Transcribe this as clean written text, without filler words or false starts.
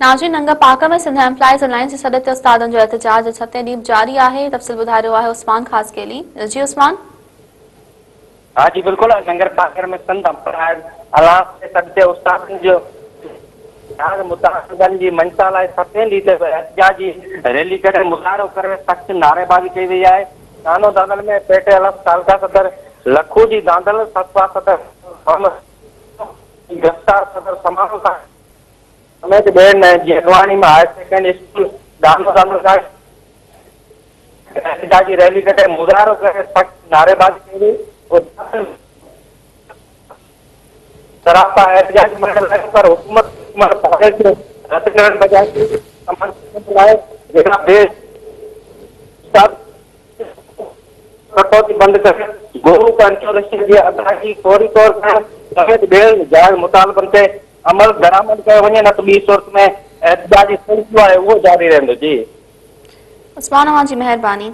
नाज़रीन, नंगा पाक में सिंध एम्प्लॉइज़ अलायंस जे सॾ ते उस्तादनि जो एहतजाज 6 ॾींहुं जारी आहे। तफ़सील ॿुधाए रहियो आहे उस्मान ख़ासकेली। जी उस्मान। हाँ जी बिल्कुल, नंगर पाकर में सिंध एम्प्लॉइज़ अलायंस जे सॾ ते उस्तादनि जो मुताहिदनि जी मंशा लाइ 7 ॾींहं ते एहतजाजी रैली करे मुज़ाहिरो करे सख़्त नारेबाज़ी कई वई आहे। थानो दादल में पेटे सालका सदर लखू जी दादल सतवा सदर गिरफ्तार सदर समारोह का समेत बेन जी अगवानी में हायर सेकेंडरी स्कूल दानो दादल एहतजाजी रैली करे मुज़ाहिरो करे सख़्त नारेबाज़ी कई वई। सरापा एहतजाज पर हुकूमत रद्द करण बजाय कटौती बंद करे गोरू कंट्रोलेशन जी अदायगी फौरी तौर पर समेत ॿियनि जाइज़ मुतालबनि ते अमल दरामद कयो वञे, न त ॿी सूरत में एहतजाजी सिलसिलो आहे उहो जारी रहंदो। जी उस्मान, जी मेहरबानी।